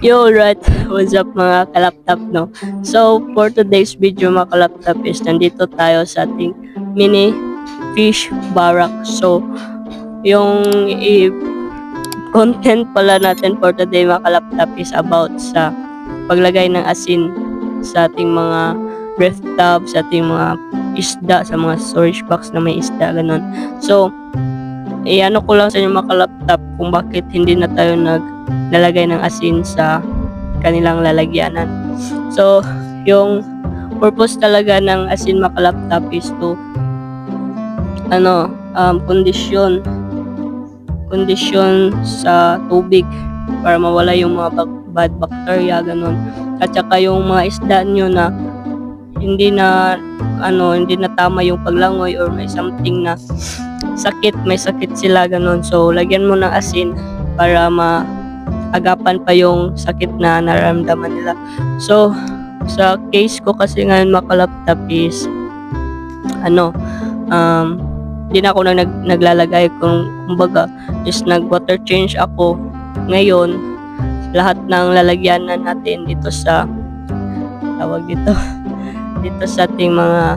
Yo, right. What's up mga kalaptop, no? So, for today's video mga kalaptop is nandito tayo sa ating mini fish barrack. So, yung content pala natin for today mga kalaptop is about sa paglagay ng asin sa ating mga ref tub, sa ating mga isda, sa mga storage box na may isda, ganun. So, ano ko lang sa inyo mga kalaptop kung bakit hindi na tayo naglalagay ng asin sa kanilang lalagyanan. So, yung purpose talaga ng asin mga kalaptop is to kondisyon sa tubig para mawala yung mga bad bacteria, ganun. At saka yung mga isda nyo na hindi na tama yung paglangoy or may something na may sakit sila, ganun. So, lagyan mo ng asin para agapan pa yung sakit na nararamdaman nila. So, sa case ko kasi ngayon mga kalaptop is di na ako naglalagay, kumbaga is nag water change ako ngayon lahat ng lalagyanan natin dito sa tawag dito dito sa ating mga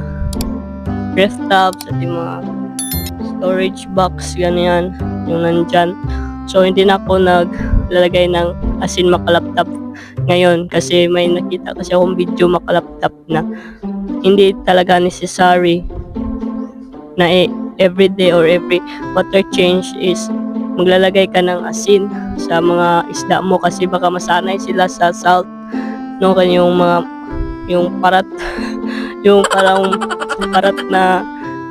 ref tub, sa ating mga storage box, ganyan yung nandyan. So, hindi na ako naglalagay ng asin makalaptop ngayon kasi may nakita kasi akong video makalaptop na hindi talaga necessary na everyday or every water change is maglalagay ka ng asin sa mga isda mo kasi baka masanay sila sa salt, no? Yung parat yung parang parat na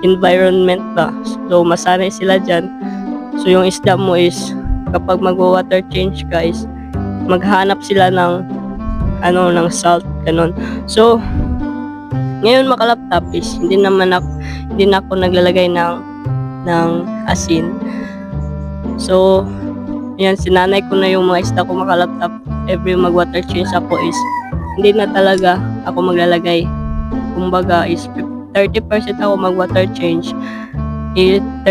environment ba, so masanay sila dyan. So yung isda mo is kapag mag-water change guys, maghanap sila ng ng salt, ganun. So ngayon makalaptop is hindi na ako naglalagay ng asin. So yan, sinanay ko na yung mga isda ko makalaptop. Every mag-water change ako is hindi na talaga ako maglalagay. Kumbaga is 30% ako mag-water change, 30%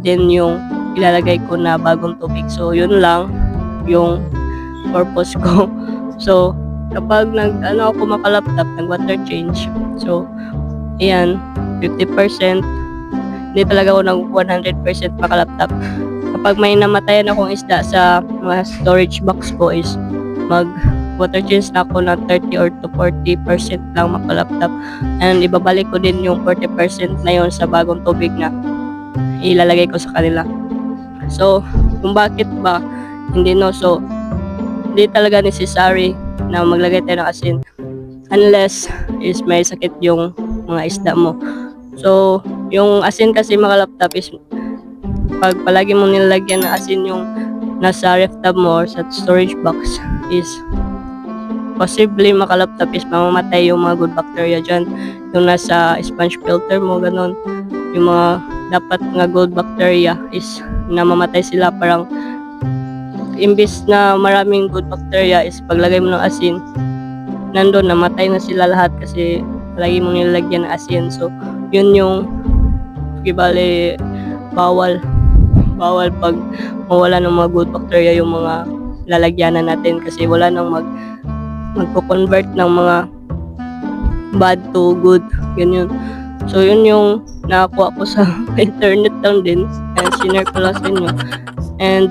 din yung ilalagay ko na bagong tubig. So yun lang yung purpose ko. So kapag ako makalaptop, nag-water change, so ayan, 50%, hindi talaga ako nag 100% makalaptop. Kapag may namatayan akong isda sa mga storage box ko is mag water change na ako ng 30 or to 40% lang makalaptop, and ibabalik ko din yung 40% na yun sa bagong tubig na ilalagay ko sa kanila. So kung bakit ba hindi, no? So hindi talaga necessary na maglagay tayo ng asin unless is may sakit yung mga isda mo. So yung asin kasi makalaptop is pag palagi mo nilalagyan ng asin yung nasa ref tub mo or sa storage box is possibly makalaptop is mamamatay yung mga good bacteria dyan, yung nasa sponge filter mo, ganun. Yung mga dapat nga good bacteria is namamatay sila, parang imbis na maraming good bacteria is paglagay mo ng asin, nandun namatay na sila lahat kasi lagi mo nilalagyan ng asin. So yun yung bale bawal pag mawala ng mga good bacteria yung mga lalagyanan natin kasi wala nang magko-convert ng mga bad to good, yun. So yun yung nakakuha ko sa internet lang din, and sinare ko lang sa inyo. And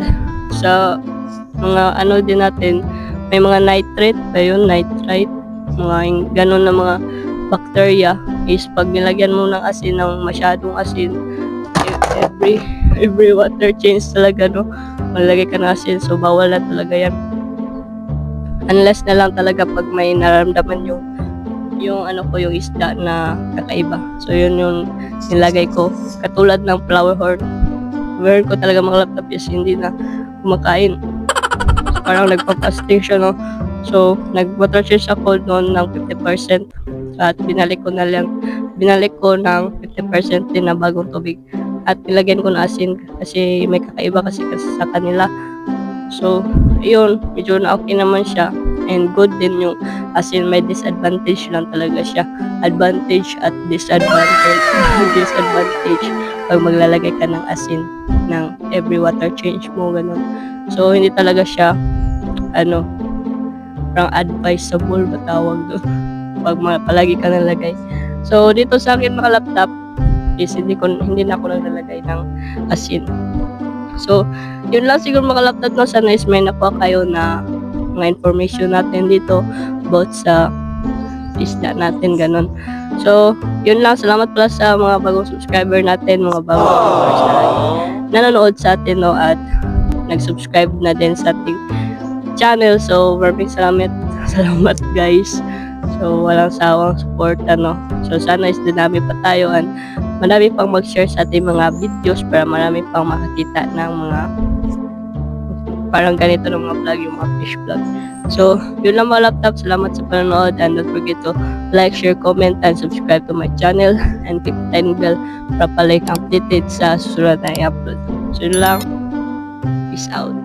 sa mga din natin, may mga nitrate pa yun, nitrite, mga ganun na mga bacteria is pag nilagyan mo ng asin, ng masyadong asin, every water change talaga, no, malagay ka ng asin. So bawal na talaga yan, unless na lang talaga pag may nararamdaman yung yung isda na kakaiba. So yun yung nilagay ko, katulad ng flower horn. Meron ko talaga mga laptop is hindi na kumakain, so, parang nagpa-fasting siya, no. So nag-water change ako noon ng 50% at binalik ko ng 50% din na bagong tubig at nilagyan ko na asin kasi may kakaiba kasi sa kanila. So yun, medyo na okay naman siya and good din yung asin. May disadvantage lang talaga siya, advantage at disadvantage pag maglalagay ka ng asin ng every water change mo, ganun. So hindi talaga siya ano, parang advisable ba tawag doon pag palagi ka nalagay. So dito sa akin mga laptop is hindi na ako naglalagay ng asin. So yun lang siguro mga laptop, no. Sana is may nakuha kayo na mga information natin dito about sa isda natin, ganun. So yun lang, salamat pala sa mga bagong subscriber natin, mga bagong viewers na nanonood sa atin, no, at nag-subscribe na din sa ating channel. So maraming salamat guys. So walang sawang support, ano. So sana is dinami pa tayo and marami pang mag-share sa ating mga videos para marami pang makakita ng mga parang ganito ng mga vlog, yung mga fish vlog. So yun lang mga laptop, salamat sa panonood and don't forget to like, share, comment and subscribe to my channel and click the tiny bell para palike updated sa susunod na i-upload. So yun lang, peace out.